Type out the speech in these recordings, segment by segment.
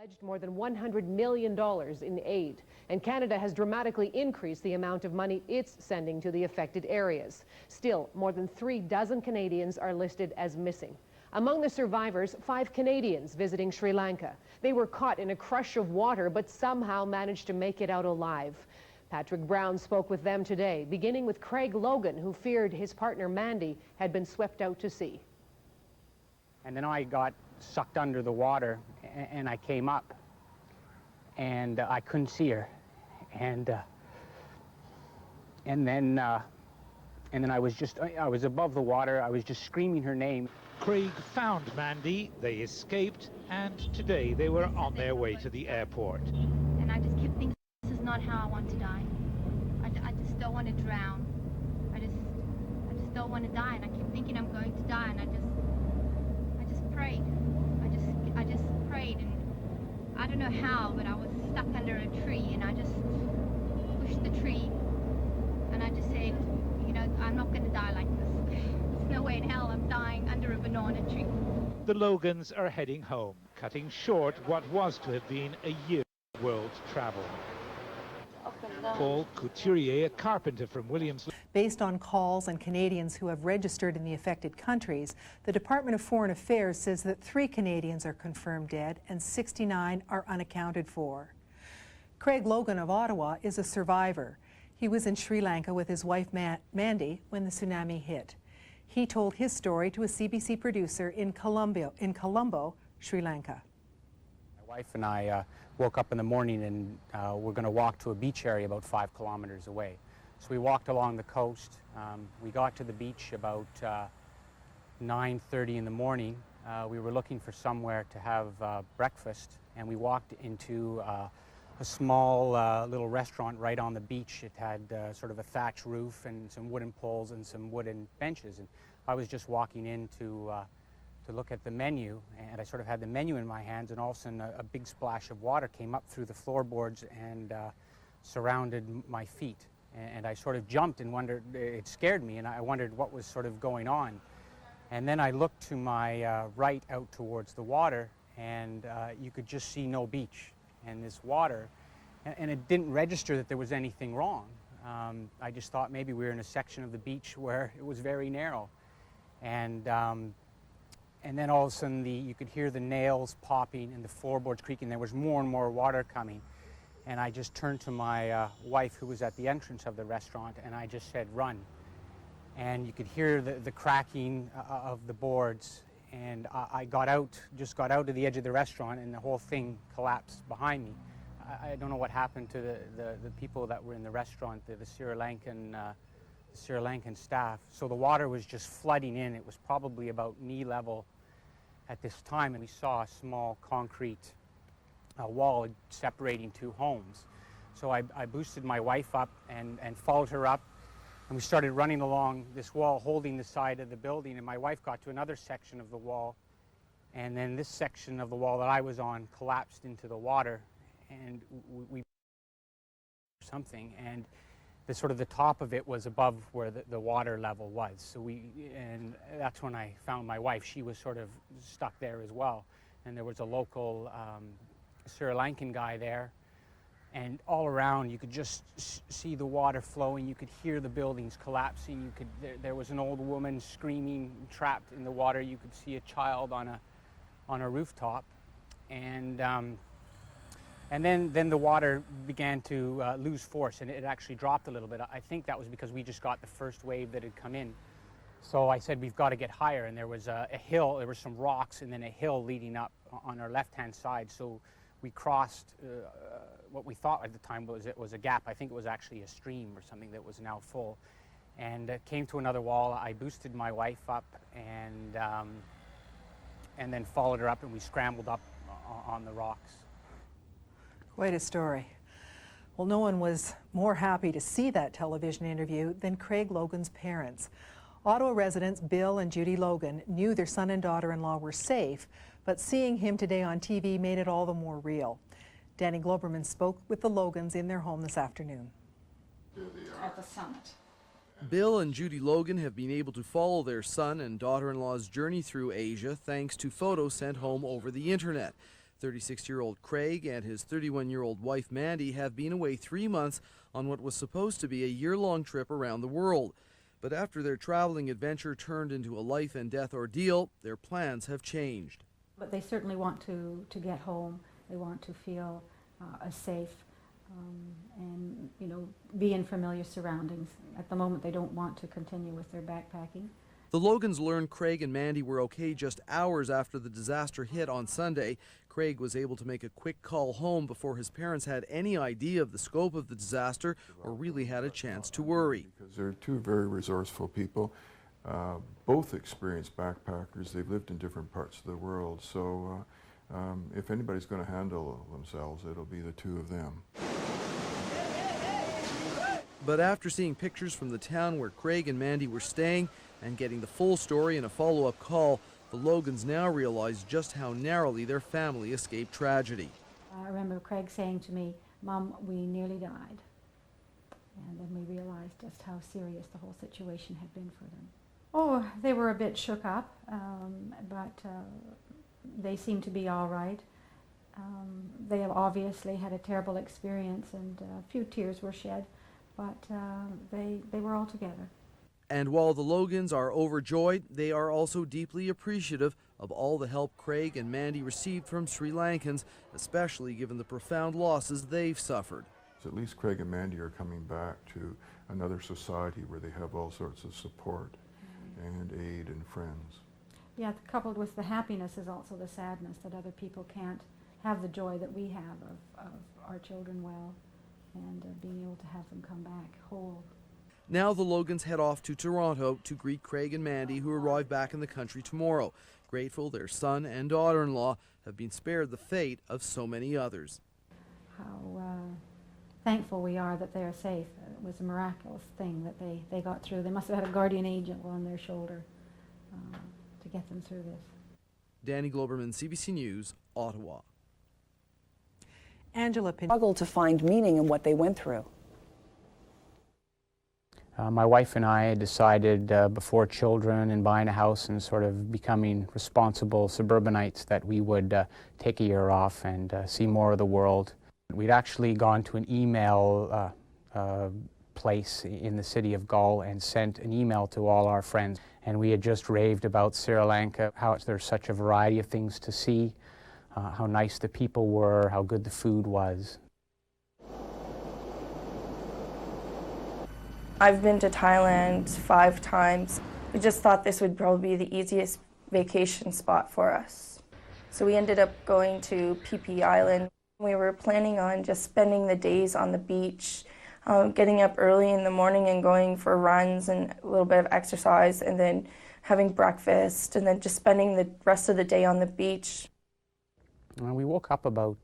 pledged more than $100 million in aid, and Canada has dramatically increased the amount of money it's sending to the affected areas. Still, more than 36 Canadians are listed as missing. Among the survivors, 5 Canadians visiting Sri Lanka. They were caught in a crush of water, but somehow managed to make it out alive. Patrick Brown spoke with them today, beginning with Craig Logan, who feared his partner Mandy had been swept out to sea. And then I got sucked under the water, and I came up, and I couldn't see her, and then I was above the water. I was just screaming her name. Craig found Mandy, they escaped, and today they were on their way to the airport. And I just kept thinking, this is not how I want to die. I just don't want to drown. I just don't want to die, and I keep thinking I'm going to die, and I just prayed. I just prayed, and I don't know how, but I was stuck under a tree, and I just pushed the tree, and I just said, you know, I'm not going to die like this. There's no way in hell I'm dying under a banana tree. The Logans are heading home, cutting short what was to have been a year of world travel. Paul Couturier, a carpenter from Williams. Based on calls and Canadians who have registered in the affected countries, the Department of Foreign Affairs says that 3 Canadians are confirmed dead and 69 are unaccounted for. Craig Logan of Ottawa is a survivor. He was in Sri Lanka with his wife Mandy when the tsunami hit. He told his story to a CBC producer in Colombo, Sri Lanka. My wife and I woke up in the morning, and we're going to walk to a beach area about 5 kilometers away. So we walked along the coast. We got to the beach about 9:30 in the morning. We were looking for somewhere to have breakfast, and we walked into a small little restaurant right on the beach. It had sort of a thatch roof and some wooden poles and some wooden benches. And I was just walking in to look at the menu, and I sort of had the menu in my hands, and all of a sudden a big splash of water came up through the floorboards and surrounded my feet. And I sort of jumped and wondered, it scared me, and I wondered what was sort of going on. And then I looked to my right out towards the water, and you could just see no beach and this water, and it didn't register that there was anything wrong. I just thought maybe we were in a section of the beach where it was very narrow. And then all of a sudden you could hear the nails popping and the floorboards creaking. There was more and more water coming. And I just turned to my wife, who was at the entrance of the restaurant, and I just said, run. And you could hear the cracking of the boards. And I just got out to the edge of the restaurant, and the whole thing collapsed behind me. I don't know what happened to the people that were in the restaurant, the Sri Lankan staff. So the water was just flooding in. It was probably about knee level at this time, and we saw a small concrete wall separating 2 homes. So I boosted my wife up and followed her up, and we started running along this wall, holding the side of the building, and my wife got to another section of the wall, and then this section of the wall that I was on collapsed into the water, and we something, and the top of it was above where the water level was. So and that's when I found my wife. She was sort of stuck there as well, and there was a local Sri Lankan guy there, and all around you could just see the water flowing. You could hear the buildings collapsing. There was an old woman screaming, trapped in the water. You could see a child on a rooftop, and then the water began to lose force, and it actually dropped a little bit. I think that was because we just got the first wave that had come in. So I said, we've got to get higher, and there was a hill. There were some rocks and then a hill leading up on our left-hand side. So we crossed what we thought at the time was a gap. I think it was actually a stream or something that was now full, and came to another wall. I boosted my wife up and then followed her up, and we scrambled up on the rocks. Quite a story. Well, no one was more happy to see that television interview than Craig Logan's parents. Ottawa residents Bill and Judy Logan knew their son and daughter-in-law were safe, but seeing him today on TV made it all the more real. Danny Globerman spoke with the Logans in their home this afternoon. At the summit. Bill and Judy Logan have been able to follow their son and daughter-in-law's journey through Asia thanks to photos sent home over the internet. 36-year-old Craig and his 31-year-old wife Mandy have been away 3 months on what was supposed to be a year-long trip around the world. But after their traveling adventure turned into a life and death ordeal, their plans have changed. But they certainly want to get home. They want to feel safe and, you know, be in familiar surroundings. At the moment, they don't want to continue with their backpacking. The Logans learned Craig and Mandy were okay just hours after the disaster hit on Sunday. Craig was able to make a quick call home before his parents had any idea of the scope of the disaster or really had a chance to worry. Because they're two very resourceful people, both experienced backpackers. They've lived in different parts of the world, so if anybody's going to handle themselves, it'll be the two of them. But after seeing pictures from the town where Craig and Mandy were staying and getting the full story in a follow-up call, the Logans now realize just how narrowly their family escaped tragedy. I remember Craig saying to me, "Mom, we nearly died." And then we realized just how serious the whole situation had been for them. Oh, they were a bit shook up, but they seemed to be all right. They have obviously had a terrible experience and a few tears were shed, but they were all together. And while the Logans are overjoyed, they are also deeply appreciative of all the help Craig and Mandy received from Sri Lankans, especially given the profound losses they've suffered. So at least Craig and Mandy are coming back to another society where they have all sorts of support and aid and friends. Yeah, coupled with the happiness is also the sadness that other people can't have the joy that we have of our children well and being able to have them come back whole. Now the Logans head off to Toronto to greet Craig and Mandy, who arrive back in the country tomorrow. Grateful their son and daughter-in-law have been spared the fate of so many others. How thankful we are that they are safe. It was a miraculous thing that they got through. They must have had a guardian angel on their shoulder to get them through this. Danny Globerman, CBC News, Ottawa. Angela struggled to find meaning in what they went through. My wife and I decided before children and buying a house and sort of becoming responsible suburbanites that we would take a year off and see more of the world. We'd actually gone to an email place in the city of Galle and sent an email to all our friends. And we had just raved about Sri Lanka, how there's such a variety of things to see, how nice the people were, how good the food was. I've been to Thailand 5 times. We just thought this would probably be the easiest vacation spot for us. So we ended up going to Phi Phi Island. We were planning on just spending the days on the beach, getting up early in the morning and going for runs and a little bit of exercise and then having breakfast and then just spending the rest of the day on the beach. We woke up about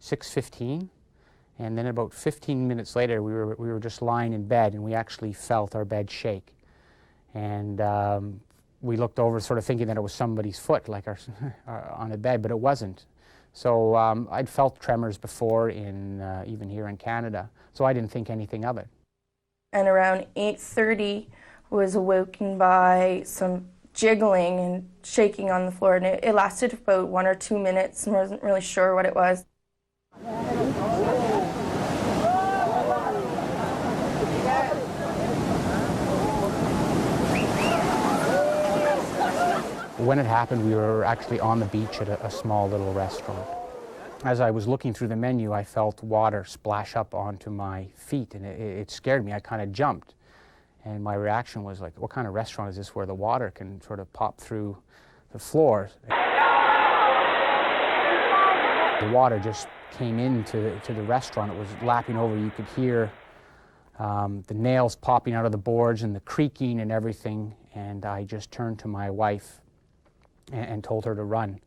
6:15. And then about 15 minutes later, we were just lying in bed, and we actually felt our bed shake. And we looked over, sort of thinking that it was somebody's foot, like on a bed, but it wasn't. So I'd felt tremors before, even here in Canada, so I didn't think anything of it. And around 8:30, was awoken by some jiggling and shaking on the floor, and it lasted about 1 or 2 minutes, and I wasn't really sure what it was. When it happened, we were actually on the beach at a small little restaurant. As I was looking through the menu, I felt water splash up onto my feet, and it scared me. I kind of jumped, and my reaction was like, what kind of restaurant is this where the water can sort of pop through the floor? The water just came into the restaurant. It was lapping over. You could hear the nails popping out of the boards and the creaking and everything, and I just turned to my wife and told her to run.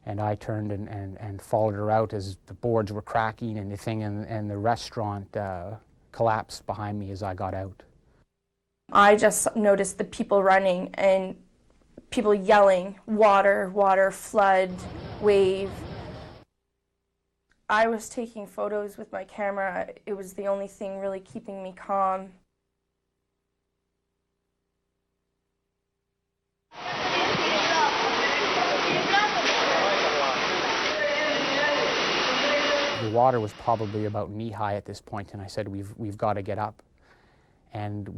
And I turned and followed her out as the boards were cracking and the thing, and the restaurant collapsed behind me as I got out. I just noticed the people running and people yelling, water, water, flood, wave. I was taking photos with my camera. It was the only thing really keeping me calm. The water was probably about knee-high at this point, and I said, we've got to get up. And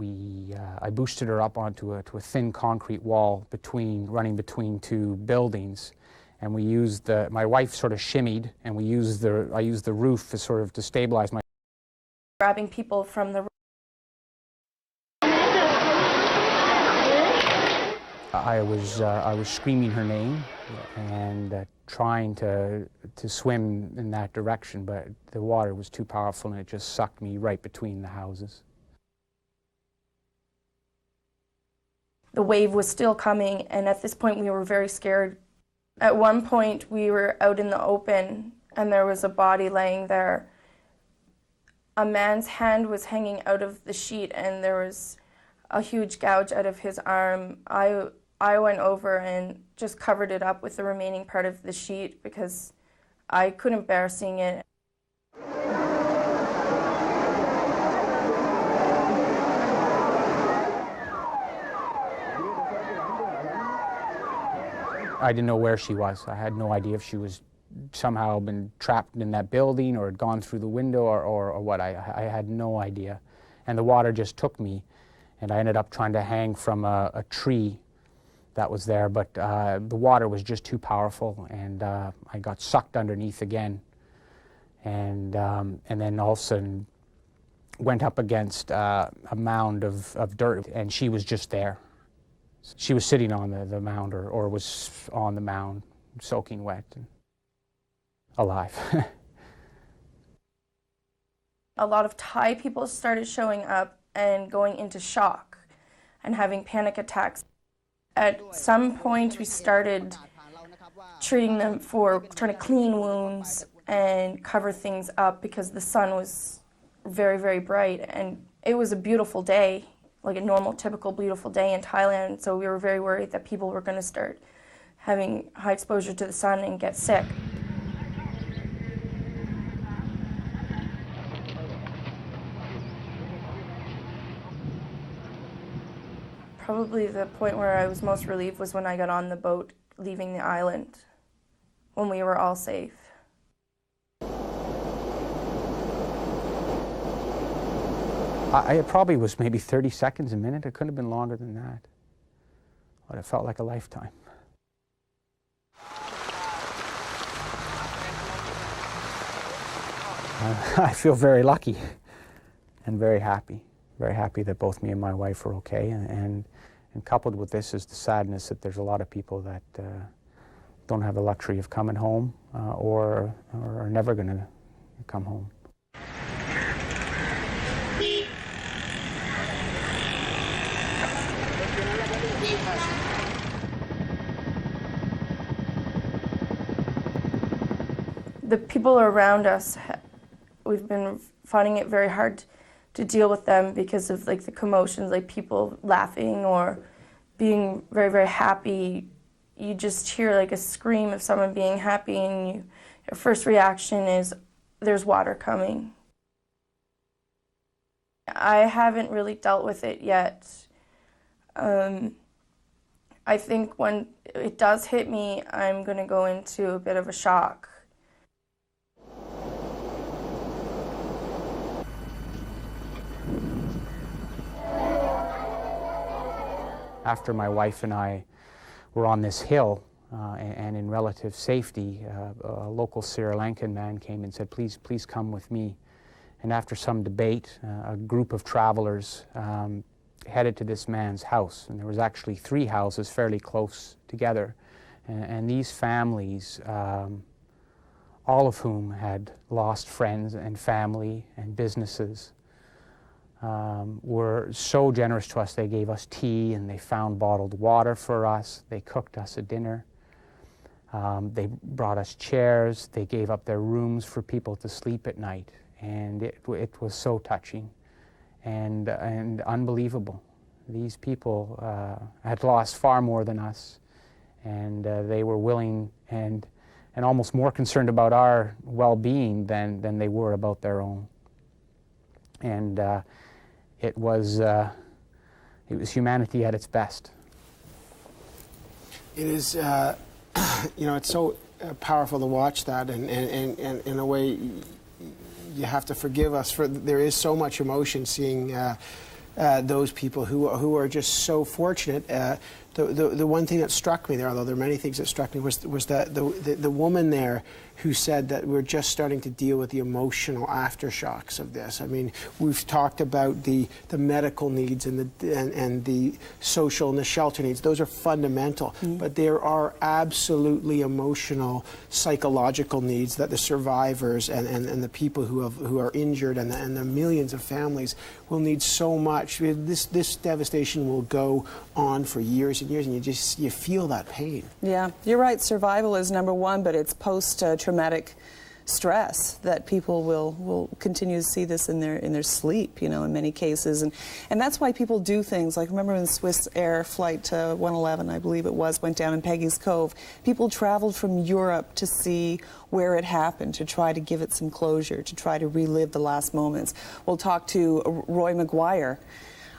I boosted her up onto a thin concrete wall running between two buildings. And we used my wife sort of shimmied, and I used the roof to stabilize my. Grabbing people from the. I was screaming her name and trying to swim in that direction, but the water was too powerful and it just sucked me right between the houses. The wave was still coming, and at this point we were very scared. At one point we were out in the open and there was a body laying there. A man's hand was hanging out of the sheet and there was a huge gouge out of his arm. I went over and just covered it up with the remaining part of the sheet because I couldn't bear seeing it. I didn't know where she was. I had no idea if she was somehow been trapped in that building or had gone through the window or what. I had no idea. And the water just took me, and I ended up trying to hang from a tree that was there, but the water was just too powerful, and I got sucked underneath again, and then all of a sudden went up against a mound of dirt, and she was just there. She was sitting on the mound or was on the mound, soaking wet and alive. A lot of Thai people started showing up and going into shock and having panic attacks. At some point we started treating them for trying to clean wounds and cover things up because the sun was very, very bright, and it was a beautiful day, like a normal, typical, beautiful day in Thailand, so we were very worried that people were going to start having high exposure to the sun and get sick. Probably the point where I was most relieved was when I got on the boat leaving the island, when we were all safe. It probably was maybe 30 seconds, a minute. It couldn't have been longer than that. But it felt like a lifetime. I feel very lucky and very happy. Very happy that both me and my wife are okay. And coupled with this is the sadness that there's a lot of people that don't have the luxury of coming home or are never going to come home. The people around us, we've been finding it very hard to deal with them because of like the commotions, like people laughing or being very, very happy. You just hear like a scream of someone being happy and your first reaction is there's water coming. I haven't really dealt with it yet. I think when it does hit me, I'm going to go into a bit of a shock. After my wife and I were on this hill and in relative safety, a local Sri Lankan man came and said, please come with me. And after some debate, a group of travelers headed to this man's house. And there was actually 3 houses fairly close together. And these families, all of whom had lost friends and family and businesses, were so generous to us. They gave us tea and they found bottled water for us. They cooked us a dinner. They brought us chairs. They gave up their rooms for people to sleep at night. And it was so touching and unbelievable. These people had lost far more than us, and they were willing and almost more concerned about our well-being than they were about their own. And it was humanity at its best. It is, you know, it's so powerful to watch that, and in a way, you have to forgive us for there is so much emotion seeing those people who are just so fortunate. The one thing that struck me there, although there are many things that struck me, was that the woman there who said that we're just starting to deal with the emotional aftershocks of this. I mean, we've talked about the medical needs and the social and the shelter needs. Those are fundamental, but there are absolutely emotional, psychological needs that the survivors and the people who are injured and the millions of families will need so much. This devastation will go on for years and years, and you feel that pain. Yeah, you're right. Survival is number one, but it's post-traumatic stress that people will continue to see this in their sleep, in many cases, and that's why people do things like, remember when Swiss Air Flight 111, I believe it was, went down in Peggy's Cove. People traveled from Europe to see where it happened, to try to give it some closure, to try to relive the last moments. We'll talk to Roy Maguire.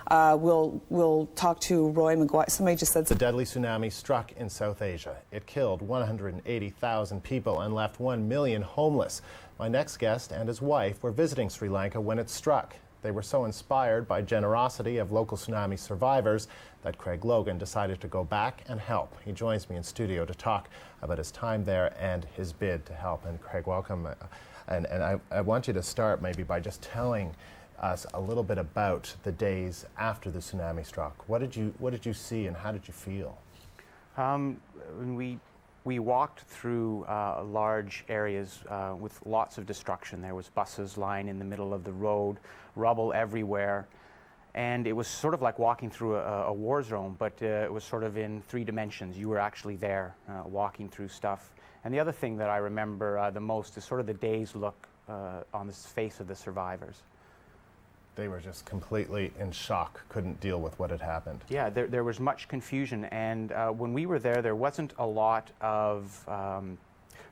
We'll talk to Roy Maguire. Somebody just said the deadly tsunami struck in South Asia. It killed 180,000 people and left 1 million homeless. My next guest and his wife were visiting Sri Lanka when it struck. They were so inspired by generosity of local tsunami survivors that Craig Logan decided to go back and help. He joins me in studio to talk about his time there and his bid to help. And Craig, welcome. And I want you to start maybe by just telling us a little bit about the days after the tsunami struck. What did you see and how did you feel? We walked through large areas with lots of destruction. There was buses lying in the middle of the road, rubble everywhere, and it was sort of like walking through a war zone, but it was sort of in 3 dimensions. You were actually there walking through stuff. And the other thing that I remember the most is sort of the dazed look on the face of the survivors. They were just completely in shock, couldn't deal with what had happened. Yeah, there was much confusion, and when we were there wasn't a lot of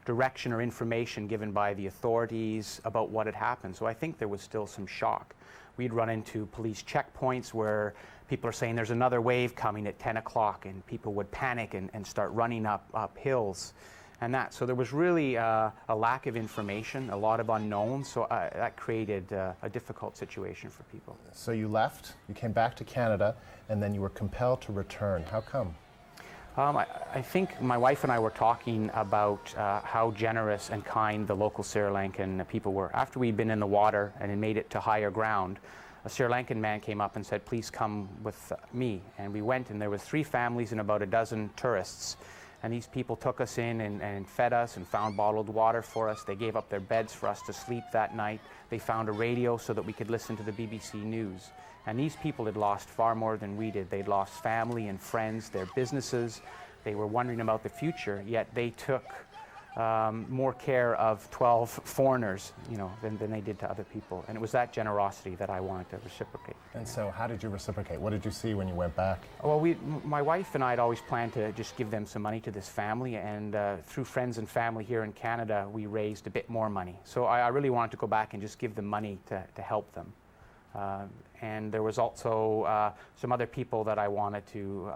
direction or information given by the authorities about what had happened, so I think there was still some shock. We'd run into police checkpoints where people are saying there's another wave coming at 10 o'clock, and people would panic and start running up hills. And so there was really a lack of information, a lot of unknowns, so that created a difficult situation for people. So you left, you came back to Canada, and then you were compelled to return. How come? I think my wife and I were talking about how generous and kind the local Sri Lankan people were. After we'd been in the water and had made it to higher ground, a Sri Lankan man came up and said, "Please come with me." And we went, and there were 3 families and about a dozen tourists. And these people took us in and fed us and found bottled water for us. They gave up their beds for us to sleep that night. They found a radio so that we could listen to the BBC News. And these people had lost far more than we did. They'd lost family and friends, their businesses. They were wondering about the future, yet they took more care of 12 foreigners, than they did to other people. And it was that generosity that I wanted to reciprocate. And so how did you reciprocate? What did you see when you went back? Well, my wife and I had always planned to just give them some money to this family, and through friends and family here in Canada, we raised a bit more money. So I really wanted to go back and just give them money to help them. And there was also some other people that I wanted to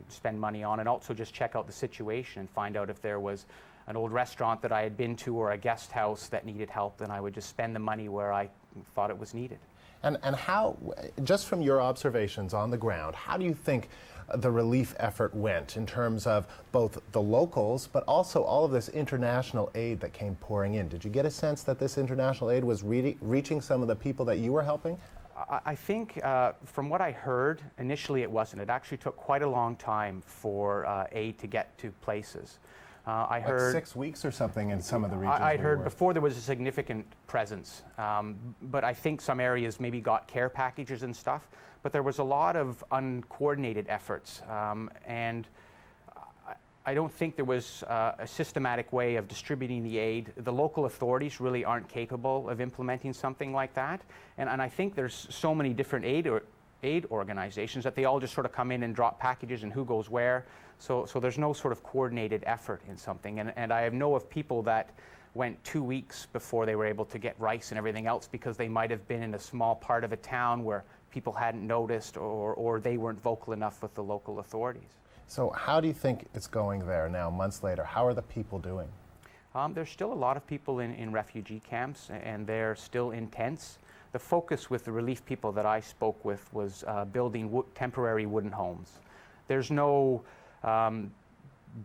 spend money on, and also just check out the situation and find out if there was an old restaurant that I had been to or a guest house that needed help, then I would just spend the money where I thought it was needed. And how, just from your observations on the ground, how do you think the relief effort went in terms of both the locals, but also all of this international aid that came pouring in? Did you get a sense that this international aid was reaching some of the people that you were helping? I think from what I heard, initially it wasn't. It actually took quite a long time for aid to get to places. I heard 6 weeks or something in some of the regions. I heard before there was a significant presence, but I think some areas maybe got care packages and stuff, but there was a lot of uncoordinated efforts, and I don't think there was a systematic way of distributing the aid. The local authorities really aren't capable of implementing something like that, and I think there's so many different aid organizations that they all just sort of come in and drop packages and who goes where. So there's no sort of coordinated effort in something. And I know of people that went 2 weeks before they were able to get rice and everything else because they might have been in a small part of a town where people hadn't noticed or they weren't vocal enough with the local authorities. So how do you think it's going there now, months later? How are the people doing? There's still a lot of people in refugee camps, and they're still in tents. The focus with the relief people that I spoke with was building temporary wooden homes. There's no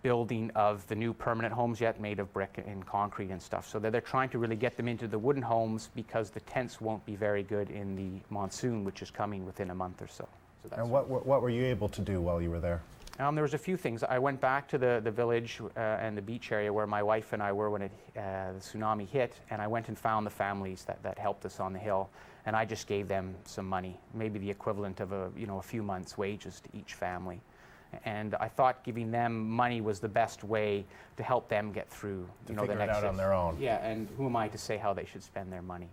building of the new permanent homes yet, made of brick and concrete and stuff. So they're trying to really get them into the wooden homes because the tents won't be very good in the monsoon, which is coming within a month or so. And what were you able to do while you were there? There was a few things. I went back to the village and the beach area where my wife and I were when the tsunami hit, and I went and found the families that helped us on the hill, and I just gave them some money, maybe the equivalent of a few months' wages to each family. And I thought giving them money was the best way to help them get through the next it out on their own. Yeah, and who am I to say how they should spend their money?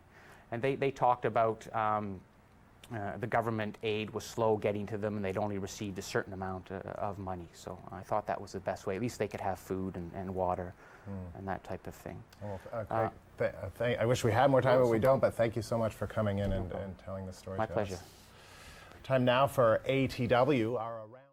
And they talked about the government aid was slow getting to them, and they'd only received a certain amount of money. So I thought that was the best way. At least they could have food and water and that type of thing. Well, I wish we had more time, but we don't. But thank you so much for coming in and telling the story. My pleasure. Time now for ATW, our around.